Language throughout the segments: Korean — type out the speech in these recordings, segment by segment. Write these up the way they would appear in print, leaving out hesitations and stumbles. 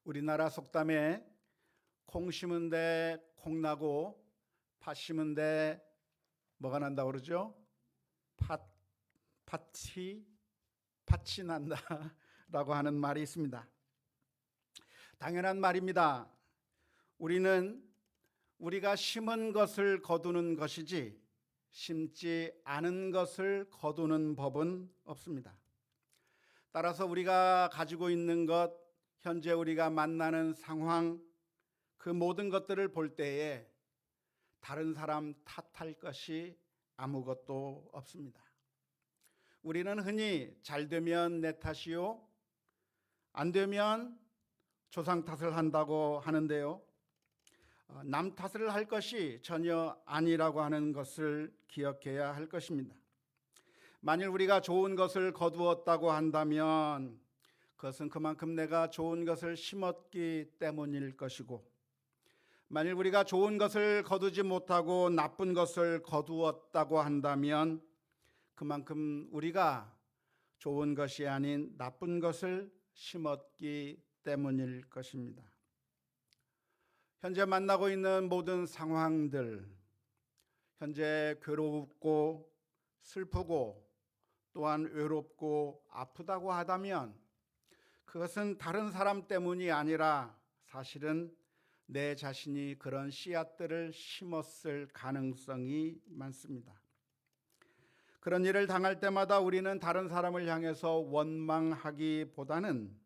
우리나라 속담에 콩 심은 데 콩 나고 팥 심은 데 뭐가 난다고 그러죠? 팥이 난다라고 하는 말이 있습니다. 당연한 말입니다. 우리는 우리가 심은 것을 거두는 것이지 심지 않은 것을 거두는 법은 없습니다. 따라서 우리가 가지고 있는 것, 현재 우리가 만나는 상황, 그 모든 것들을 볼 때에 다른 사람 탓할 것이 아무것도 없습니다. 우리는 흔히 잘 되면 내 탓이요, 안 되면 조상 탓을 한다고 하는데요. 남 탓을 할 것이 전혀 아니라고 하는 것을 기억해야 할 것입니다. 만일 우리가 좋은 것을 거두었다고 한다면 그것은 그만큼 내가 좋은 것을 심었기 때문일 것이고, 만일 우리가 좋은 것을 거두지 못하고 나쁜 것을 거두었다고 한다면 그만큼 우리가 좋은 것이 아닌 나쁜 것을 심었기 때문일 것입니다. 현재 만나고 있는 모든 상황들, 현재 괴롭고 슬프고 또한 외롭고 아프다고 하다면 그것은 다른 사람 때문이 아니라 사실은 내 자신이 그런 씨앗들을 심었을 가능성이 많습니다. 그런 일을 당할 때마다 우리는 다른 사람을 향해서 원망하기보다는,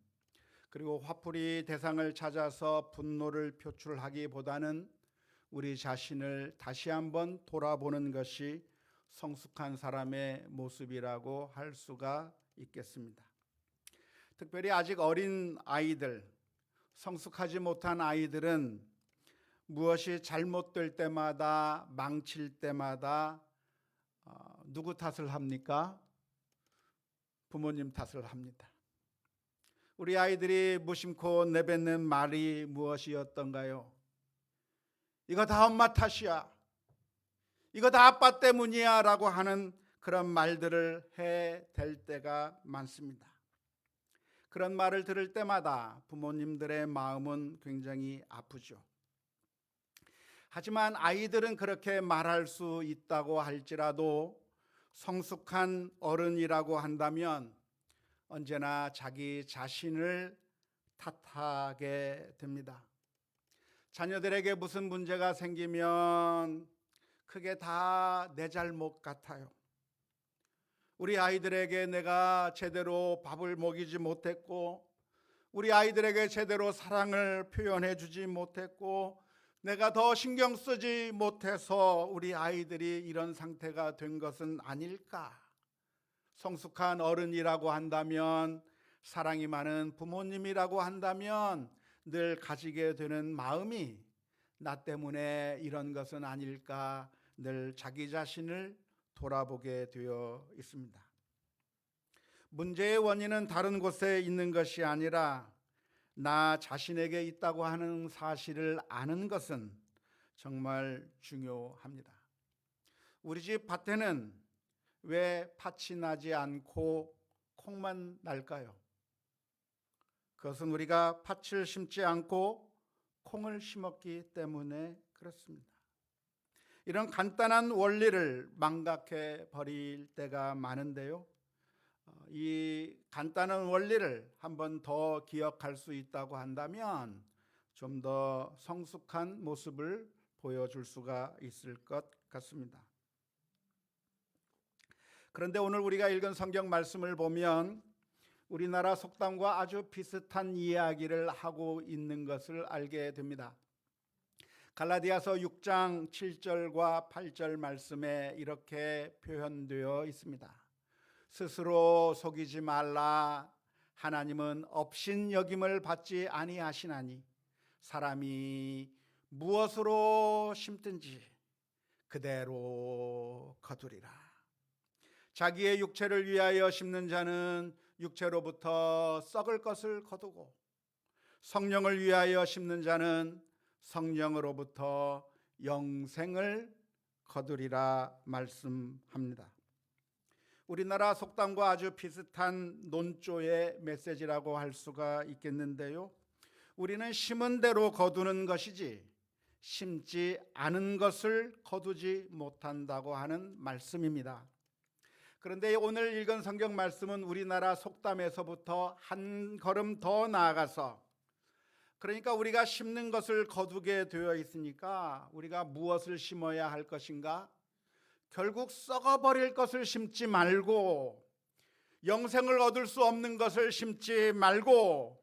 그리고 화풀이 대상을 찾아서 분노를 표출하기보다는 우리 자신을 다시 한번 돌아보는 것이 성숙한 사람의 모습이라고 할 수가 있겠습니다. 특별히 아직 어린 아이들, 성숙하지 못한 아이들은 무엇이 잘못될 때마다, 망칠 때마다 누구 탓을 합니까? 부모님 탓을 합니다. 우리 아이들이 무심코 내뱉는 말이 무엇이었던가요? 이거 다 엄마 탓이야, 이거 다 아빠 때문이야 라고 하는 그런 말들을 해댈 때가 많습니다. 그런 말을 들을 때마다 부모님들의 마음은 굉장히 아프죠. 하지만 아이들은 그렇게 말할 수 있다고 할지라도 성숙한 어른이라고 한다면 언제나 자기 자신을 탓하게 됩니다. 자녀들에게 무슨 문제가 생기면 그게 다 내 잘못 같아요. 우리 아이들에게 내가 제대로 밥을 먹이지 못했고, 우리 아이들에게 제대로 사랑을 표현해 주지 못했고, 내가 더 신경 쓰지 못해서 우리 아이들이 이런 상태가 된 것은 아닐까? 성숙한 어른이라고 한다면, 사랑이 많은 부모님이라고 한다면 늘 가지게 되는 마음이 나 때문에 이런 것은 아닐까, 늘 자기 자신을 돌아보게 되어 있습니다. 문제의 원인은 다른 곳에 있는 것이 아니라 나 자신에게 있다고 하는 사실을 아는 것은 정말 중요합니다. 우리 집 밭에는 왜 팥이 나지 않고 콩만 날까요? 그것은 우리가 팥을 심지 않고 콩을 심었기 때문에 그렇습니다. 이런 간단한 원리를 망각해 버릴 때가 많은데요. 이 간단한 원리를 한 번 더 기억할 수 있다고 한다면 좀 더 성숙한 모습을 보여줄 수가 있을 것 같습니다. 그런데 오늘 우리가 읽은 성경 말씀을 보면 우리나라 속담과 아주 비슷한 이야기를 하고 있는 것을 알게 됩니다. 갈라디아서 6장 7절과 8절 말씀에 이렇게 표현되어 있습니다. 스스로 속이지 말라. 하나님은 업신여김을 받지 아니하시나니 사람이 무엇으로 심든지 그대로 거두리라. 자기의 육체를 위하여 심는 자는 육체로부터 썩을 것을 거두고, 성령을 위하여 심는 자는 성령으로부터 영생을 거두리라 말씀합니다. 우리나라 속담과 아주 비슷한 논조의 메시지라고 할 수가 있겠는데요. 우리는 심은 대로 거두는 것이지 심지 않은 것을 거두지 못한다고 하는 말씀입니다. 그런데 오늘 읽은 성경 말씀은 우리나라 속담에서부터 한 걸음 더 나아가서, 그러니까 우리가 심는 것을 거두게 되어 있으니까 우리가 무엇을 심어야 할 것인가? 결국 썩어버릴 것을 심지 말고, 영생을 얻을 수 없는 것을 심지 말고,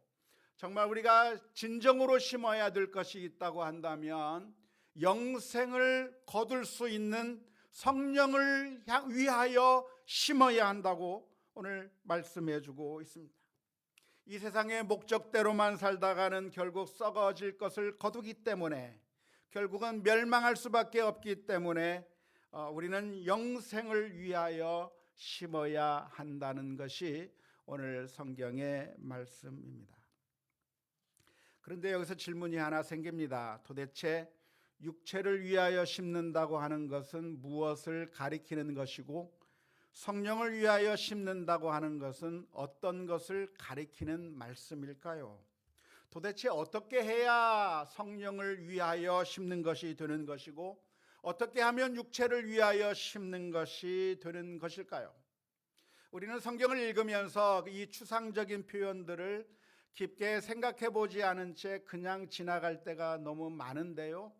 정말 우리가 진정으로 심어야 될 것이 있다고 한다면 영생을 거둘 수 있는 성령을 위하여 심어야 한다고 오늘 말씀해 주고 있습니다. 이 세상의 목적대로만 살다가는 결국 썩어질 것을 거두기 때문에, 결국은 멸망할 수밖에 없기 때문에 우리는 영생을 위하여 심어야 한다는 것이 오늘 성경의 말씀입니다. 그런데 여기서 질문이 하나 생깁니다. 도대체 육체를 위하여 심는다고 하는 것은 무엇을 가리키는 것이고, 성령을 위하여 심는다고 하는 것은 어떤 것을 가리키는 말씀일까요? 도대체 어떻게 해야 성령을 위하여 심는 것이 되는 것이고, 어떻게 하면 육체를 위하여 심는 것이 되는 것일까요? 우리는 성경을 읽으면서 이 추상적인 표현들을 깊게 생각해 보지 않은 채 그냥 지나갈 때가 너무 많은데요,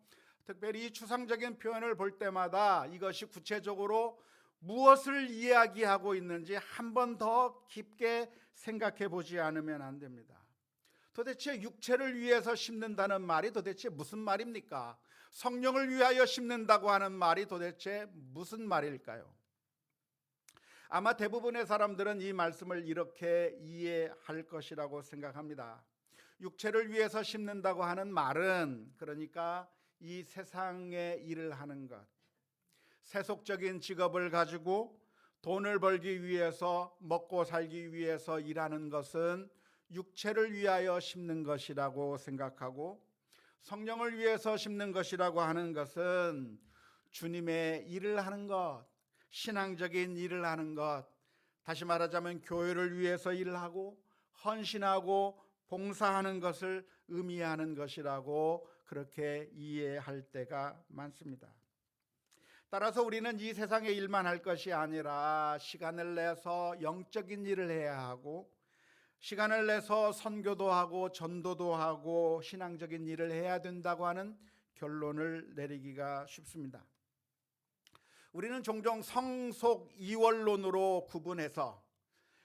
특별히 이 추상적인 표현을 볼 때마다 이것이 구체적으로 무엇을 이야기하고 있는지 한 번 더 깊게 생각해 보지 않으면 안 됩니다. 도대체 육체를 위해서 심는다는 말이 도대체 무슨 말입니까? 성령을 위하여 심는다고 하는 말이 도대체 무슨 말일까요? 아마 대부분의 사람들은 이 말씀을 이렇게 이해할 것이라고 생각합니다. 육체를 위해서 심는다고 하는 말은, 그러니까 이 세상의 일을 하는 것, 세속적인 직업을 가지고 돈을 벌기 위해서, 먹고 살기 위해서 일하는 것은 육체를 위하여 심는 것이라고 생각하고, 성령을 위해서 심는 것이라고 하는 것은 주님의 일을 하는 것, 신앙적인 일을 하는 것, 다시 말하자면 교회를 위해서 일을 하고 헌신하고 봉사하는 것을 의미하는 것이라고 그렇게 이해할 때가 많습니다. 따라서 우리는 이 세상의 일만 할 것이 아니라 시간을 내서 영적인 일을 해야 하고, 시간을 내서 선교도 하고 전도도 하고 신앙적인 일을 해야 된다고 하는 결론을 내리기가 쉽습니다. 우리는 종종 성속 이원론으로 구분해서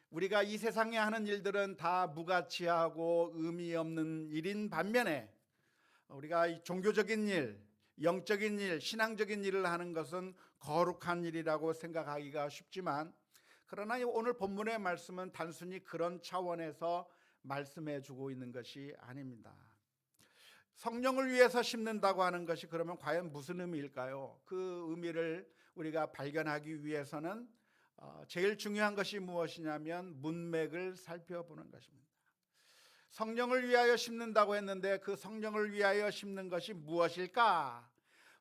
우리가 이 세상에 하는 일들은 다 무가치하고 의미 없는 일인 반면에, 우리가 종교적인 일, 영적인 일, 신앙적인 일을 하는 것은 거룩한 일이라고 생각하기가 쉽지만, 그러나 오늘 본문의 말씀은 단순히 그런 차원에서 말씀해 주고 있는 것이 아닙니다. 성령을 위해서 심는다고 하는 것이 그러면 과연 무슨 의미일까요? 그 의미를 우리가 발견하기 위해서는 제일 중요한 것이 무엇이냐면 문맥을 살펴보는 것입니다. 성령을 위하여 심는다고 했는데 그 성령을 위하여 심는 것이 무엇일까?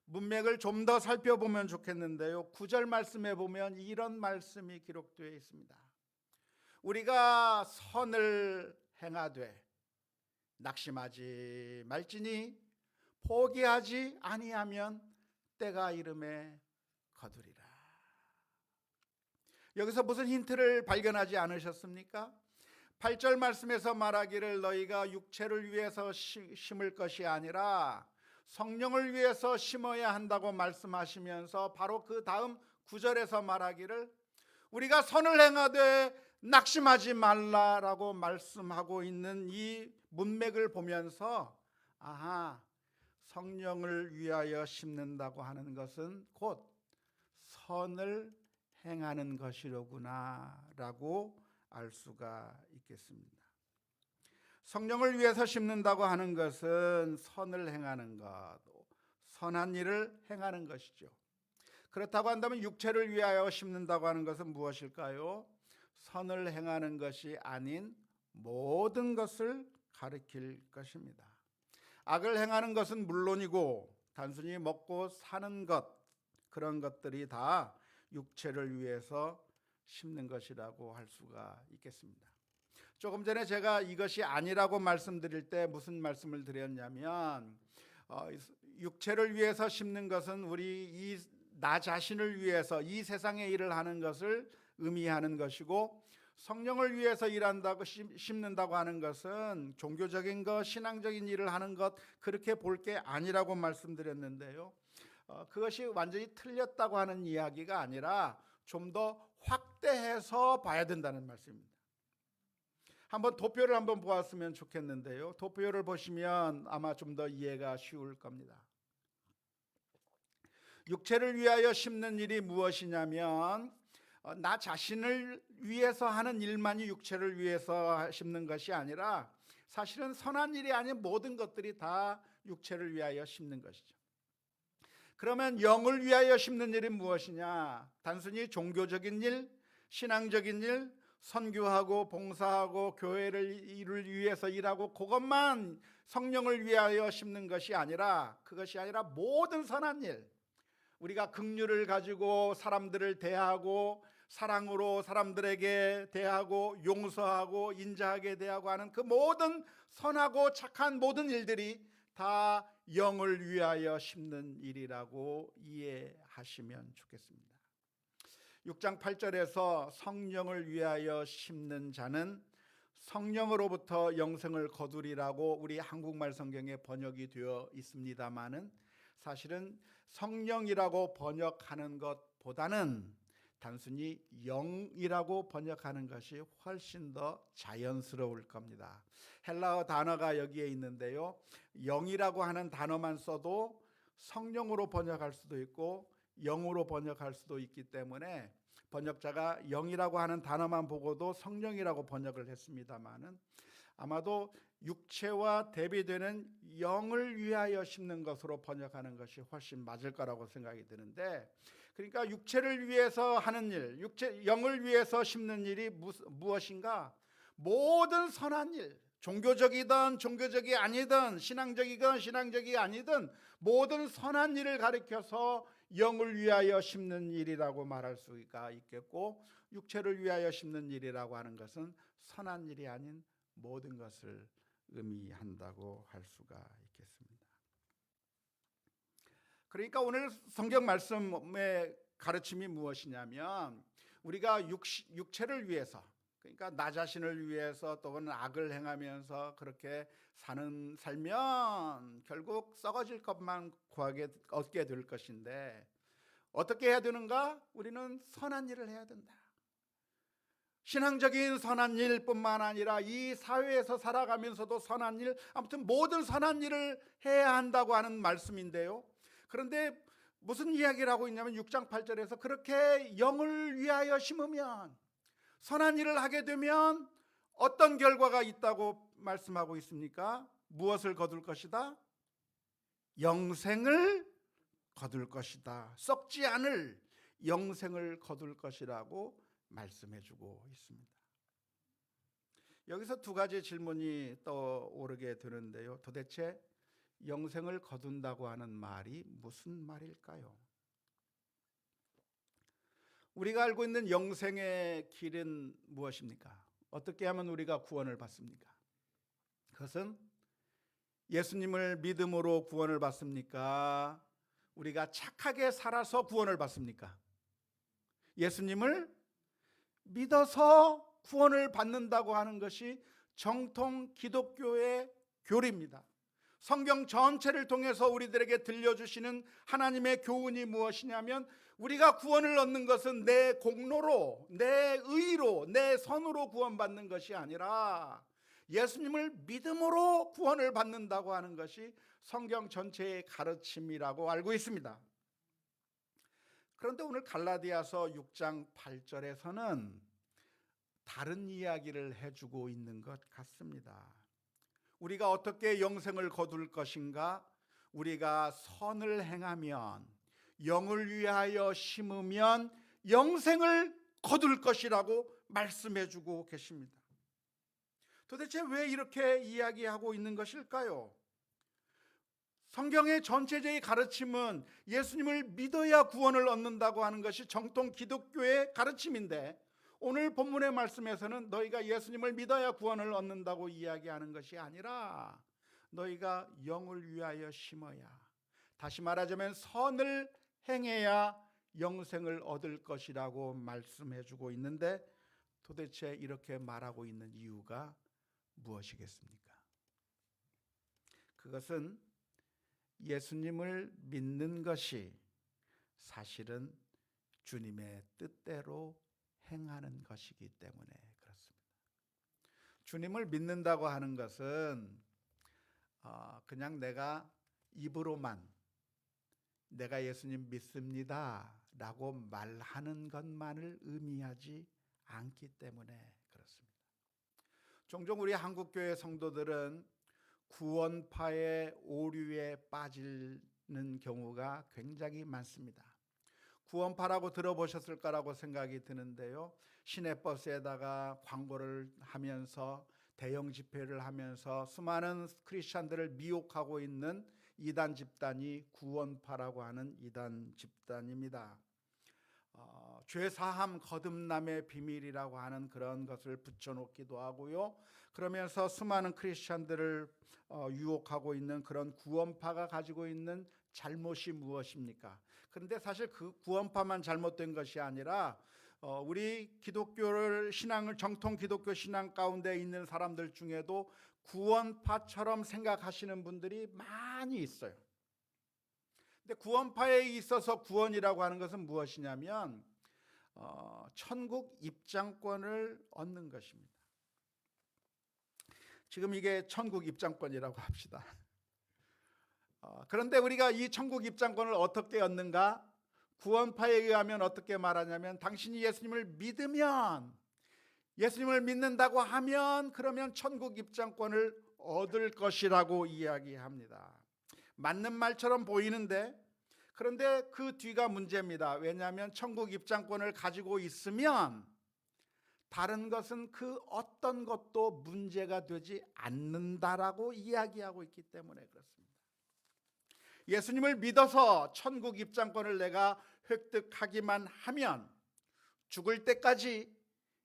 문맥을 좀 더 살펴보면 좋겠는데요, 9절 말씀에 보면 이런 말씀이 기록되어 있습니다. 우리가 선을 행하되 낙심하지 말지니 포기하지 아니하면 때가 이름에 거두리라. 여기서 무슨 힌트를 발견하지 않으셨습니까? 8절 말씀에서 말하기를 너희가 육체를 위해서 심을 것이 아니라 성령을 위해서 심어야 한다고 말씀하시면서 바로 그 다음 9절에서 말하기를 우리가 선을 행하되 낙심하지 말라라고 말씀하고 있는 이 문맥을 보면서, 아하, 성령을 위하여 심는다고 하는 것은 곧 선을 행하는 것이로구나 라고 알 수가 있겠습니다. 성령을 위해서 심는다고 하는 것은 선을 행하는 것, 선한 일을 행하는 것이죠. 그렇다고 한다면 육체를 위하여 심는다고 하는 것은 무엇일까요? 선을 행하는 것이 아닌 모든 것을 가리킬 것입니다. 악을 행하는 것은 물론이고 단순히 먹고 사는 것, 그런 것들이 다 육체를 위해서 심는 것이라고 할 수가 있겠습니다. 조금 전에 제가 이것이 아니라고 말씀드릴 때 무슨 말씀을 드렸냐면 육체를 위해서 심는 것은 우리 나 자신을 위해서 이 세상의 일을 하는 것을 의미하는 것이고, 성령을 위해서 일한다고 심는다고 하는 것은 종교적인 것, 신앙적인 일을 하는 것, 그렇게 볼 게 아니라고 말씀드렸는데요. 그것이 완전히 틀렸다고 하는 이야기가 아니라 좀 더 확대해서 봐야 된다는 말씀입니다. 한번 도표를 한번 보았으면 좋겠는데요. 도표를 보시면 아마 좀 더 이해가 쉬울 겁니다. 육체를 위하여 심는 일이 무엇이냐면 나 자신을 위해서 하는 일만이 육체를 위해서 심는 것이 아니라 사실은 선한 일이 아닌 모든 것들이 다 육체를 위하여 심는 것이죠. 그러면 영을 위하여 심는 일이 무엇이냐? 단순히 종교적인 일, 신앙적인 일, 선교하고 봉사하고 교회를 위해서 일하고 그것만 성령을 위하여 심는 것이 아니라, 그것이 아니라 모든 선한 일, 우리가 긍휼을 가지고 사람들을 대하고 사랑으로 사람들에게 대하고 용서하고 인자하게 대하고 하는 그 모든 선하고 착한 모든 일들이 다 영을 위하여 심는 일이라고 이해하시면 좋겠습니다. 6장 8절에서 성령을 위하여 심는 자는 성령으로부터 영생을 거두리라고 우리 한국말 성경에 번역이 되어 있습니다마는, 사실은 성령이라고 번역하는 것보다는 단순히 영이라고 번역하는 것이 훨씬 더 자연스러울 겁니다. 헬라어 단어가 여기에 있는데요, 영이라고 하는 단어만 써도 성령으로 번역할 수도 있고 영으로 번역할 수도 있기 때문에 번역자가 영이라고 하는 단어만 보고도 성령이라고 번역을 했습니다마는, 아마도 육체와 대비되는 영을 위하여 심는 것으로 번역하는 것이 훨씬 맞을 거라고 생각이 드는데, 그러니까 육체를 위해서 하는 일, 영을 위해서 심는 일이 무엇인가? 모든 선한 일, 종교적이든 종교적이 아니든 신앙적이든 신앙적이 아니든 모든 선한 일을 가리켜서 영을 위하여 심는 일이라고 말할 수가 있겠고, 육체를 위하여 심는 일이라고 하는 것은 선한 일이 아닌 모든 것을 의미한다고 할 수가 있겠습니다. 그러니까 오늘 성경 말씀의 가르침이 무엇이냐면, 우리가 육체를 위해서, 그러니까 나 자신을 위해서 또는 악을 행하면서 그렇게 살면 결국 썩어질 것만 얻게 될 것인데, 어떻게 해야 되는가? 우리는 선한 일을 해야 된다. 신앙적인 선한 일뿐만 아니라 이 사회에서 살아가면서도 선한 일, 아무튼 모든 선한 일을 해야 한다고 하는 말씀인데요, 그런데 무슨 이야기를 하고 있냐면 6장 8절에서 그렇게 영을 위하여 심으면, 선한 일을 하게 되면 어떤 결과가 있다고 말씀하고 있습니까? 무엇을 거둘 것이다? 영생을 거둘 것이다. 썩지 않을 영생을 거둘 것이라고 말씀해주고 있습니다. 여기서 두 가지 질문이 떠오르게 되는데요, 도대체 영생을 거둔다고 하는 말이 무슨 말일까요? 우리가 알고 있는 영생의 길은 무엇입니까? 어떻게 하면 우리가 구원을 받습니까? 그것은 예수님을 믿음으로 구원을 받습니까? 우리가 착하게 살아서 구원을 받습니까? 예수님을 믿어서 구원을 받는다고 하는 것이 정통 기독교의 교리입니다. 성경 전체를 통해서 우리들에게 들려주시는 하나님의 교훈이 무엇이냐면, 우리가 구원을 얻는 것은 내 공로로, 내 의로, 내 선으로 구원받는 것이 아니라 예수님을 믿음으로 구원을 받는다고 하는 것이 성경 전체의 가르침이라고 알고 있습니다. 그런데 오늘 갈라디아서 6장 8절에서는 다른 이야기를 해주고 있는 것 같습니다. 우리가 어떻게 영생을 거둘 것인가? 우리가 선을 행하면, 영을 위하여 심으면 영생을 거둘 것이라고 말씀해주고 계십니다. 도대체 왜 이렇게 이야기하고 있는 것일까요? 성경의 전체적인 가르침은 예수님을 믿어야 구원을 얻는다고 하는 것이 정통 기독교의 가르침인데, 오늘 본문의 말씀에서는 너희가 예수님을 믿어야 구원을 얻는다고 이야기하는 것이 아니라 너희가 영을 위하여 심어야, 다시 말하자면 선을 행해야 영생을 얻을 것이라고 말씀해 주고 있는데, 도대체 이렇게 말하고 있는 이유가 무엇이겠습니까? 그것은 예수님을 믿는 것이 사실은 주님의 뜻대로 행하는 것이기 때문에 그렇습니다. 주님을 믿는다고 하는 것은 그냥 내가 입으로만 내가 예수님 믿습니다 라고 말하는 것만을 의미하지 않기 때문에 그렇습니다. 종종 우리 한국교회 성도들은 구원파의 오류에 빠지는 경우가 굉장히 많습니다. 구원파라고 들어보셨을 거라고 생각이 드는데요, 시내버스에다가 광고를 하면서 대형 집회를 하면서 수많은 크리스찬들을 미혹하고 있는 이단 집단이 구원파라고 하는 이단 집단입니다. 죄사함 거듭남의 비밀이라고 하는 그런 것을 붙여놓기도 하고요, 그러면서 수많은 크리스찬들을 유혹하고 있는 그런 구원파가 가지고 있는 잘못이 무엇입니까? 그런데 사실 그 구원파만 잘못된 것이 아니라 우리 기독교를 신앙을 정통 기독교 신앙 가운데 있는 사람들 중에도 구원파처럼 생각하시는 분들이 많이 있어요. 근데 구원파에 있어서 구원이라고 하는 것은 무엇이냐면 천국 입장권을 얻는 것입니다. 지금 이게 천국 입장권이라고 합시다. 그런데 우리가 이 천국 입장권을 어떻게 얻는가? 구원파에 의하면 어떻게 말하냐면, 당신이 예수님을 믿으면, 예수님을 믿는다고 하면 그러면 천국 입장권을 얻을 것이라고 이야기합니다. 맞는 말처럼 보이는데, 그런데 그 뒤가 문제입니다. 왜냐하면 천국 입장권을 가지고 있으면 다른 것은 그 어떤 것도 문제가 되지 않는다라고 이야기하고 있기 때문에 그렇습니다. 예수님을 믿어서 천국 입장권을 내가 획득하기만 하면 죽을 때까지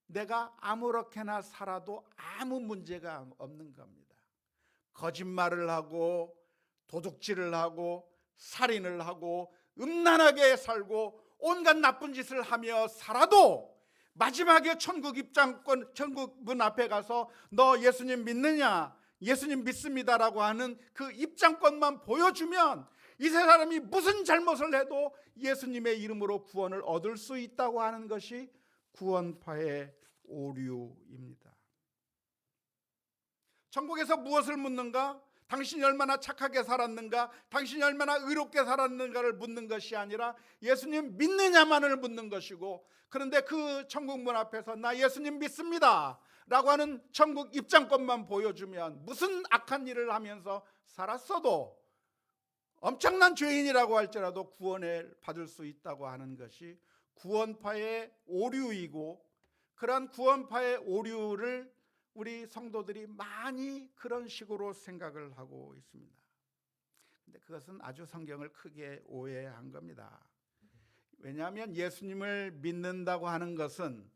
내가 아무렇게나 살아도 아무 문제가 없는 겁니다. 거짓말을 하고 도둑질을 하고 살인을 하고 음란하게 살고 온갖 나쁜 짓을 하며 살아도 마지막에 천국 입장권, 천국 문 앞에 가서 너 예수님 믿느냐? 예수님 믿습니다라고 하는 그 입장권만 보여주면 이 사람이 무슨 잘못을 해도 예수님의 이름으로 구원을 얻을 수 있다고 하는 것이 구원파의 오류입니다. 천국에서 무엇을 묻는가? 당신이 얼마나 착하게 살았는가? 당신이 얼마나 의롭게 살았는가를 묻는 것이 아니라 예수님 믿느냐만을 묻는 것이고, 그런데 그 천국 문 앞에서 나 예수님 믿습니다 라고 하는 천국 입장권만 보여주면 무슨 악한 일을 하면서 살았어도 엄청난 죄인이라고 할지라도 구원을 받을 수 있다고 하는 것이 구원파의 오류이고, 그러한 구원파의 오류를 우리 성도들이 많이 그런 식으로 생각을 하고 있습니다. 근데 그것은 아주 성경을 크게 오해한 겁니다. 왜냐하면 예수님을 믿는다고 하는 것은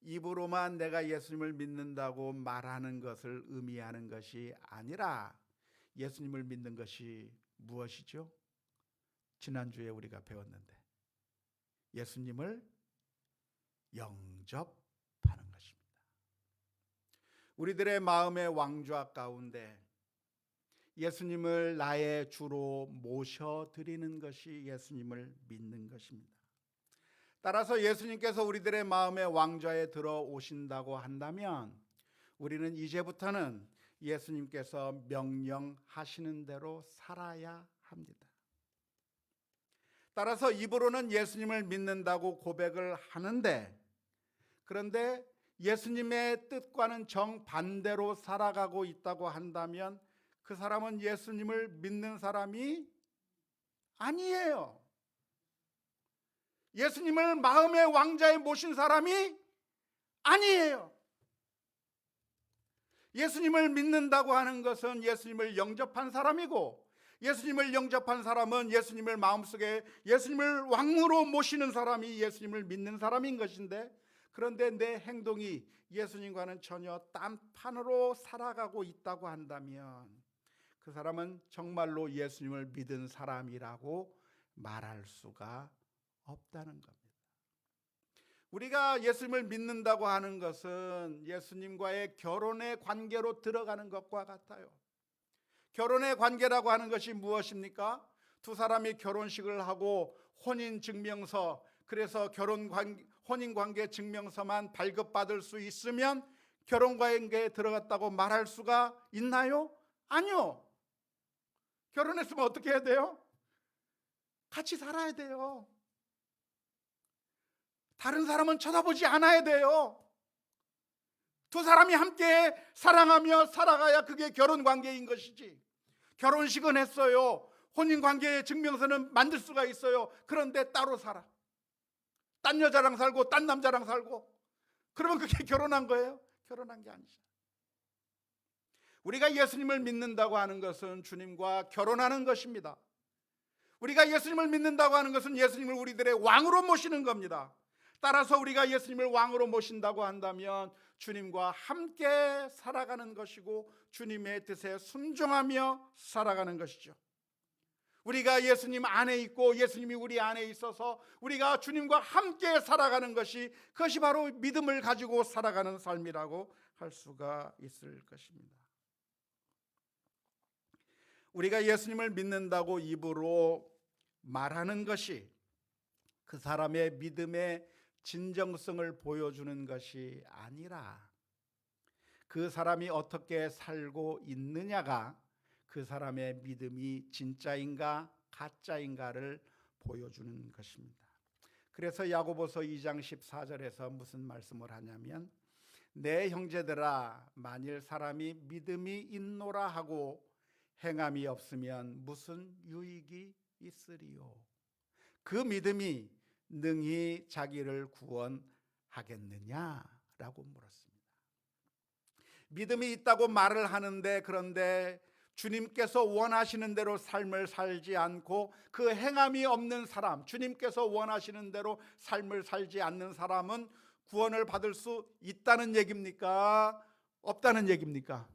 입으로만 내가 예수님을 믿는다고 말하는 것을 의미하는 것이 아니라, 예수님을 믿는 것이 무엇이죠? 지난주에 우리가 배웠는데 예수님을 영접하는 것입니다. 우리들의 마음의 왕좌 가운데 예수님을 나의 주로 모셔드리는 것이 예수님을 믿는 것입니다. 따라서 예수님께서 우리들의 마음의 왕좌에 들어오신다고 한다면 우리는 이제부터는 예수님께서 명령하시는 대로 살아야 합니다. 따라서 입으로는 예수님을 믿는다고 고백을 하는데, 그런데 예수님의 뜻과는 정반대로 살아가고 있다고 한다면 그 사람은 예수님을 믿는 사람이 아니에요. 예수님을 마음의 왕좌에 모신 사람이 아니에요. 예수님을 믿는다고 하는 것은 예수님을 영접한 사람이고, 예수님을 영접한 사람은 예수님을 마음속에 예수님을 왕으로 모시는 사람이 예수님을 믿는 사람인 것인데, 그런데 내 행동이 예수님과는 전혀 딴판으로 살아가고 있다고 한다면 그 사람은 정말로 예수님을 믿은 사람이라고 말할 수가 없다는 겁니다. 우리가 예수님을 믿는다고 하는 것은 예수님과의 결혼의 관계로 들어가는 것과 같아요. 결혼의 관계라고 하는 것이 무엇입니까? 두 사람이 결혼식을 하고 혼인증명서, 그래서 혼인관계 증명서만 발급받을 수 있으면 결혼관계에 들어갔다고 말할 수가 있나요? 아니요. 결혼했으면 어떻게 해야 돼요? 같이 살아야 돼요. 다른 사람은 쳐다보지 않아야 돼요. 두 사람이 함께 사랑하며 살아가야 그게 결혼관계인 것이지. 결혼식은 했어요. 혼인관계의 증명서는 만들 수가 있어요. 그런데 따로 살아. 딴 여자랑 살고 딴 남자랑 살고, 그러면 그게 결혼한 거예요? 결혼한 게 아니죠. 우리가 예수님을 믿는다고 하는 것은 주님과 결혼하는 것입니다. 우리가 예수님을 믿는다고 하는 것은 예수님을 우리들의 왕으로 모시는 겁니다. 따라서 우리가 예수님을 왕으로 모신다고 한다면 주님과 함께 살아가는 것이고 주님의 뜻에 순종하며 살아가는 것이죠. 우리가 예수님 안에 있고 예수님이 우리 안에 있어서 우리가 주님과 함께 살아가는 것이, 그것이 바로 믿음을 가지고 살아가는 삶이라고 할 수가 있을 것입니다. 우리가 예수님을 믿는다고 입으로 말하는 것이 그 사람의 믿음의 진정성을 보여주는 것이 아니라 그 사람이 어떻게 살고 있느냐가 그 사람의 믿음이 진짜인가 가짜인가를 보여주는 것입니다. 그래서 야고보서 2장 14절에서 무슨 말씀을 하냐면, 내 형제들아, 만일 사람이 믿음이 있노라 하고 행함이 없으면 무슨 유익이 있으리요? 그 믿음이 능히 자기를 구원하겠느냐라고 물었습니다. 믿음이 있다고 말을 하는데, 그런데 주님께서 원하시는 대로 삶을 살지 않고 그 행함이 없는 사람, 주님께서 원하시는 대로 삶을 살지 않는 사람은 구원을 받을 수 있다는 얘기입니까? 없다는 얘기입니까?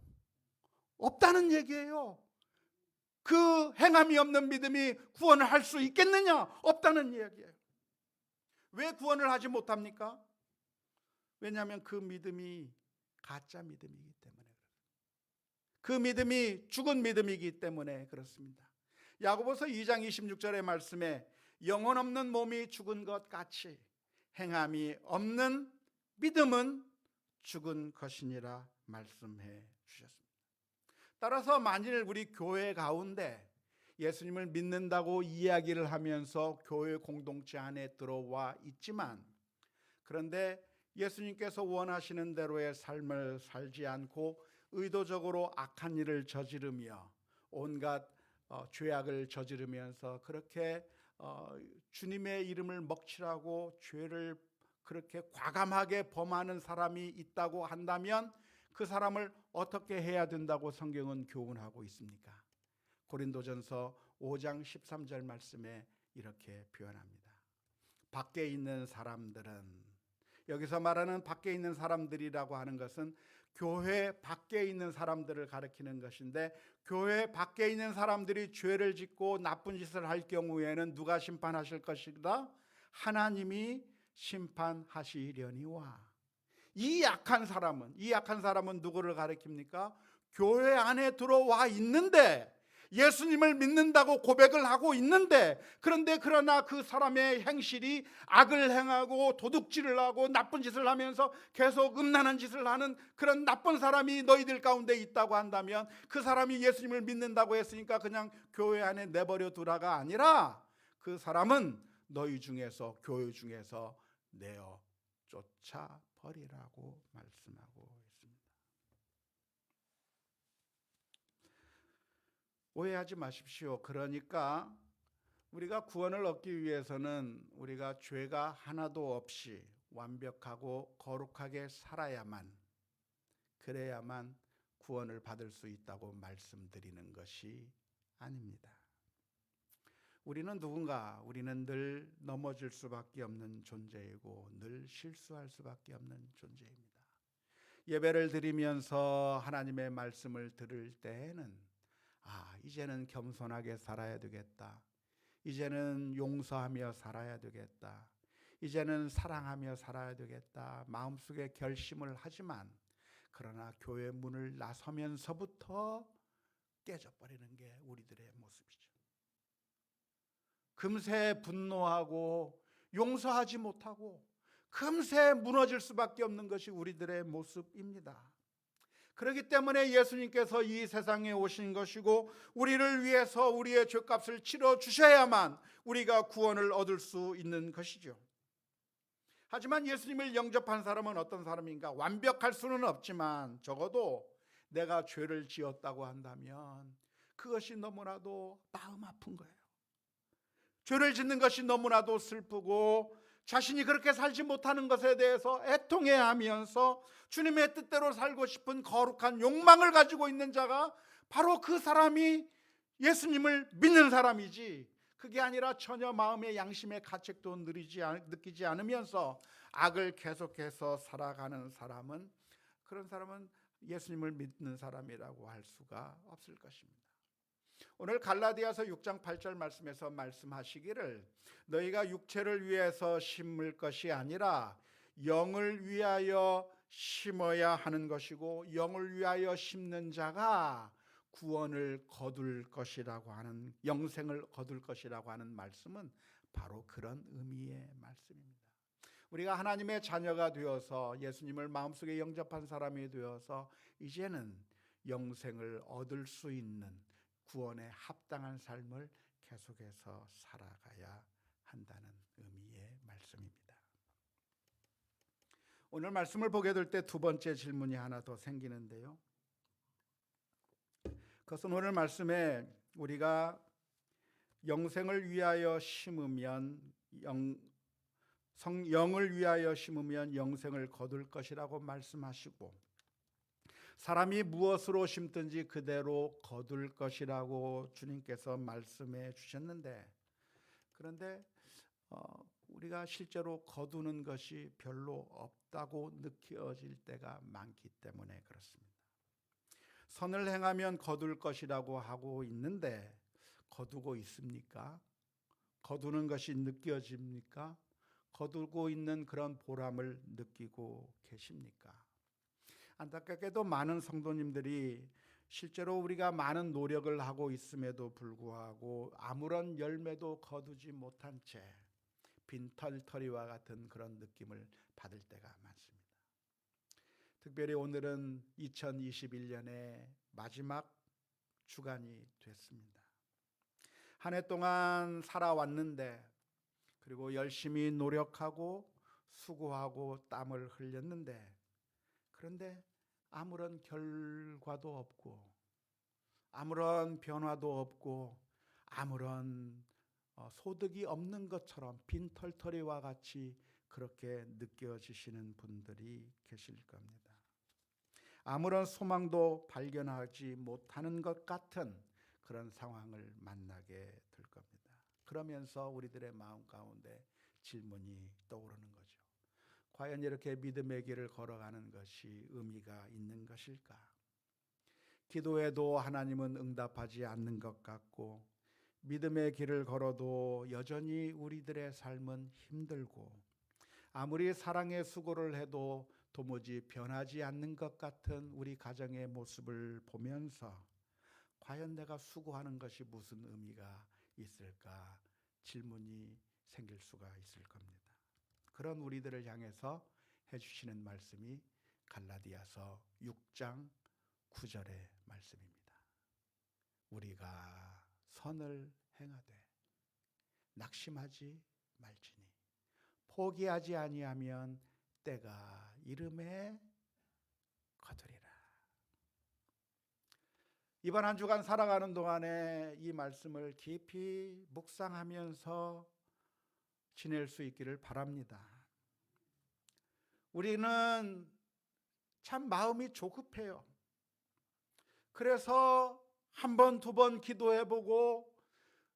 없다는 얘기예요. 그 행함이 없는 믿음이 구원을 할 수 있겠느냐? 없다는 얘기예요. 왜 구원을 하지 못합니까? 왜냐하면 그 믿음이 가짜 믿음이기 때문에, 그 믿음이 죽은 믿음이기 때문에 그렇습니다. 야고보서 2장 26절의 말씀에 영혼 없는 몸이 죽은 것 같이 행함이 없는 믿음은 죽은 것이니라 말씀해 주셨습니다. 따라서 만일 우리 교회 가운데 예수님을 믿는다고 이야기를 하면서 교회 공동체 안에 들어와 있지만, 그런데 예수님께서 원하시는 대로의 삶을 살지 않고 의도적으로 악한 일을 저지르며 온갖 죄악을 저지르면서 그렇게 주님의 이름을 먹칠하고 죄를 그렇게 과감하게 범하는 사람이 있다고 한다면 그 사람을 어떻게 해야 된다고 성경은 교훈하고 있습니까? 고린도전서 5장 13절 말씀에 이렇게 표현합니다. 밖에 있는 사람들은, 여기서 말하는 밖에 있는 사람들이라고 하는 것은 교회 밖에 있는 사람들을 가리키는 것인데, 교회 밖에 있는 사람들이 죄를 짓고 나쁜 짓을 할 경우에는 누가 심판하실 것이다? 하나님이 심판하시려니와. 이 약한 사람은 누구를 가리킵니까? 교회 안에 들어와 있는데, 예수님을 믿는다고 고백을 하고 있는데, 그러나 그 사람의 행실이 악을 행하고 도둑질을 하고 나쁜 짓을 하면서 계속 음란한 짓을 하는 그런 나쁜 사람이 너희들 가운데 있다고 한다면, 그 사람이 예수님을 믿는다고 했으니까 그냥 교회 안에 내버려 두라가 아니라 그 사람은 너희 중에서, 교회 중에서 내어 쫓아버리라고 말씀하고 있습니다. 오해하지 마십시오. 그러니까 우리가 구원을 얻기 위해서는 우리가 죄가 하나도 없이 완벽하고 거룩하게 살아야만, 그래야만 구원을 받을 수 있다고 말씀드리는 것이 아닙니다. 우리는 늘 넘어질 수밖에 없는 존재이고 늘 실수할 수밖에 없는 존재입니다. 예배를 드리면서 하나님의 말씀을 들을 때에는 이제는 겸손하게 살아야 되겠다. 이제는 용서하며 살아야 되겠다. 이제는 사랑하며 살아야 되겠다. 마음속에 결심을 하지만 그러나 교회 문을 나서면서부터 깨져버리는 게 우리들의 모습이죠. 금세 분노하고 용서하지 못하고 금세 무너질 수밖에 없는 것이 우리들의 모습입니다. 그렇기 때문에 예수님께서 이 세상에 오신 것이고 우리를 위해서 우리의 죄값을 치러 주셔야만 우리가 구원을 얻을 수 있는 것이죠. 하지만 예수님을 영접한 사람은 어떤 사람인가? 완벽할 수는 없지만 적어도 내가 죄를 지었다고 한다면 그것이 너무나도 마음 아픈 거예요. 죄를 짓는 것이 너무나도 슬프고 자신이 그렇게 살지 못하는 것에 대해서 애통해하면서 주님의 뜻대로 살고 싶은 거룩한 욕망을 가지고 있는 자가 바로 그 사람이 예수님을 믿는 사람이지, 그게 아니라 전혀 마음의 양심의 가책도 느끼지 않으면서 악을 계속해서 살아가는 사람은, 그런 사람은 예수님을 믿는 사람이라고 할 수가 없을 것입니다. 오늘 갈라디아서 6장 8절 말씀에서 말씀하시기를 너희가 육체를 위해서 심을 것이 아니라 영을 위하여 심어야 하는 것이고 영을 위하여 심는 자가 구원을 거둘 것이라고 하는, 영생을 거둘 것이라고 하는 말씀은 바로 그런 의미의 말씀입니다. 우리가 하나님의 자녀가 되어서 예수님을 마음속에 영접한 사람이 되어서 이제는 영생을 얻을 수 있는 구원에 합당한 삶을 계속해서 살아가야 한다는 의미의 말씀입니다. 오늘 말씀을 보게 될 때 두 번째 질문이 하나 더 생기는데요. 그것은 오늘 말씀에 우리가 영생을 위하여 심으면 영을 위하여 심으면 영생을 거둘 것이라고 말씀하시고 사람이 무엇으로 심든지 그대로 거둘 것이라고 주님께서 말씀해 주셨는데, 그런데 우리가 실제로 거두는 것이 별로 없다고 느껴질 때가 많기 때문에 그렇습니다. 선을 행하면 거둘 것이라고 하고 있는데 거두고 있습니까? 거두는 것이 느껴집니까? 거두고 있는 그런 보람을 느끼고 계십니까? 안타깝게도 많은 성도님들이 실제로 우리가 많은 노력을 하고 있음에도 불구하고 아무런 열매도 거두지 못한 채 빈털터리와 같은 그런 느낌을 받을 때가 많습니다. 특별히 오늘은 2021년의 마지막 주간이 됐습니다. 한 해 동안 살아왔는데, 그리고 열심히 노력하고 수고하고 땀을 흘렸는데, 그런데 아무런 결과도 없고 아무런 변화도 없고 아무런 소득이 없는 것처럼 빈털터리와 같이 그렇게 느껴지시는 분들이 계실 겁니다. 아무런 소망도 발견하지 못하는 것 같은 그런 상황을 만나게 될 겁니다. 그러면서 우리들의 마음 가운데 질문이 떠오르는 거죠. 과연 이렇게 믿음의 길을 걸어가는 것이 의미가 있는 것일까? 기도해도 하나님은 응답하지 않는 것 같고 믿음의 길을 걸어도 여전히 우리들의 삶은 힘들고 아무리 사랑의 수고를 해도 도무지 변하지 않는 것 같은 우리 가정의 모습을 보면서 과연 내가 수고하는 것이 무슨 의미가 있을까 질문이 생길 수가 있을 겁니다. 그런 우리들을 향해서 해주시는 말씀이 갈라디아서 6장 9절의 말씀입니다. 우리가 선을 행하되 낙심하지 말지니 포기하지 아니하면 때가 이름에 거두리라. 이번 한 주간 살아가는 동안에 이 말씀을 깊이 묵상하면서 지낼 수 있기를 바랍니다. 우리는 참 마음이 조급해요. 그래서 한 번, 두 번 기도해보고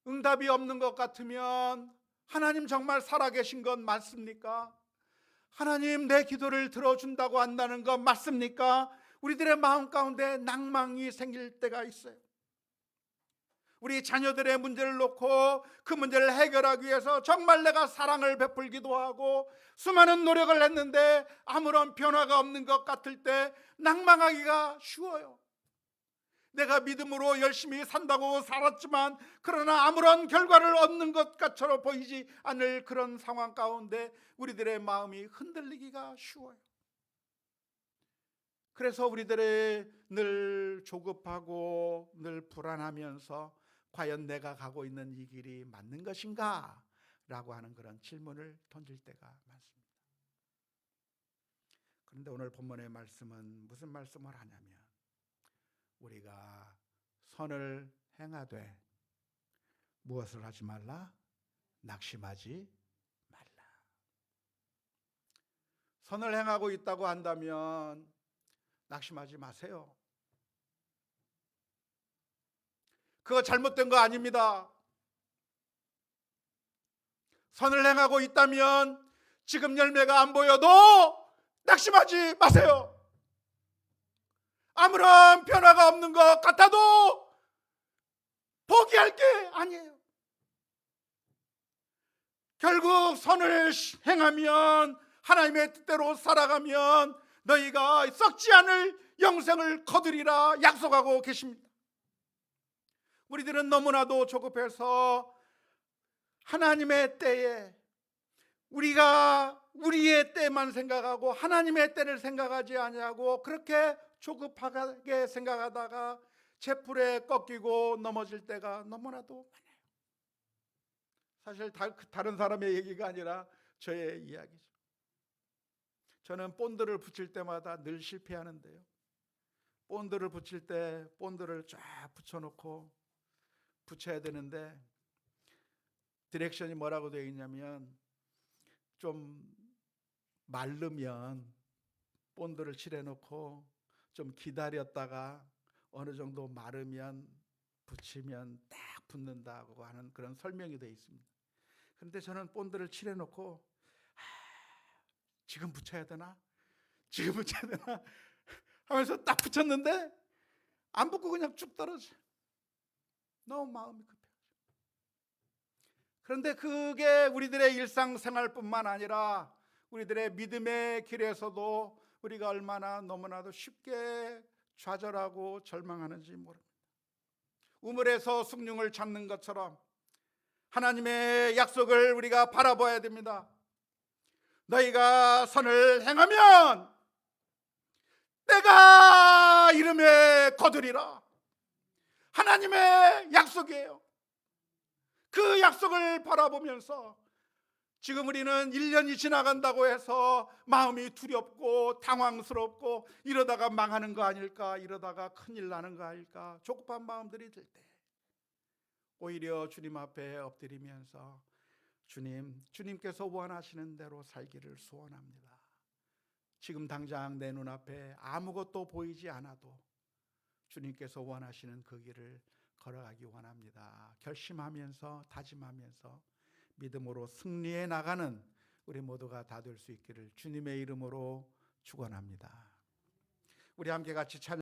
응답이 없는 것 같으면 하나님 정말 살아계신 건 맞습니까? 하나님 내 기도를 들어준다고 한다는 건 맞습니까? 우리들의 마음 가운데 낭망이 생길 때가 있어요. 우리 자녀들의 문제를 놓고 그 문제를 해결하기 위해서 정말 내가 사랑을 베풀기도 하고 수많은 노력을 했는데 아무런 변화가 없는 것 같을 때 낭망하기가 쉬워요. 내가 믿음으로 열심히 산다고 살았지만 그러나 아무런 결과를 얻는 것처럼 보이지 않을 그런 상황 가운데 우리들의 마음이 흔들리기가 쉬워요. 그래서 우리들이 늘 조급하고 늘 불안하면서 과연 내가 가고 있는 이 길이 맞는 것인가? 라고 하는 그런 질문을 던질 때가 많습니다. 그런데 오늘 본문의 말씀은 무슨 말씀을 하냐면 우리가 선을 행하되 무엇을 하지 말라? 낙심하지 말라. 선을 행하고 있다고 한다면 낙심하지 마세요. 그거 잘못된 거 아닙니다. 선을 행하고 있다면 지금 열매가 안 보여도 낙심하지 마세요. 아무런 변화가 없는 것 같아도 포기할 게 아니에요. 결국 선을 행하면 하나님의 뜻대로 살아가면 너희가 썩지 않을 영생을 거두리라 약속하고 계십니다. 우리들은 너무나도 조급해서 하나님의 때에 우리가 우리의 때만 생각하고 하나님의 때를 생각하지 아니하고 그렇게 조급하게 생각하다가 제풀에 꺾이고 넘어질 때가 너무나도 많아요. 사실 다른 사람의 얘기가 아니라 저의 이야기죠. 저는 본드를 붙일 때마다 늘 실패하는데요. 본드를 붙일 때 본드를 쫙 붙여놓고 붙여야 되는데 디렉션이 뭐라고 되어 있냐면 좀 마르면 본드를 칠해놓고 좀 기다렸다가 어느 정도 마르면 붙이면 딱 붙는다고 하는 그런 설명이 되어 있습니다. 그런데 저는 본드를 칠해놓고 지금 붙여야 되나? 지금 붙여야 되나? 하면서 딱 붙였는데 안 붙고 그냥 쭉 떨어져요. 너무 마음이 급해요. 그런데 그게 우리들의 일상생활뿐만 아니라 우리들의 믿음의 길에서도 우리가 얼마나 너무나도 쉽게 좌절하고 절망하는지 모릅니다. 우물에서 숭늉을 잡는 것처럼 하나님의 약속을 우리가 바라봐야 됩니다. 너희가 선을 행하면 내가 이름에 거두리라. 하나님의 약속이에요. 그 약속을 바라보면서 지금 우리는 1년이 지나간다고 해서 마음이 두렵고 당황스럽고 이러다가 망하는 거 아닐까, 이러다가 큰일 나는 거 아닐까 조급한 마음들이 들 때 오히려 주님 앞에 엎드리면서 주님께서 원하시는 대로 살기를 소원합니다. 지금 당장 내 눈앞에 아무것도 보이지 않아도 주님께서 원하시는 그 길을 걸어가기 원합니다. 결심하면서 다짐하면서 믿음으로 승리해 나가는 우리 모두가 다 될 수 있기를 주님의 이름으로 축원합니다. 우리 함께 같이 찬양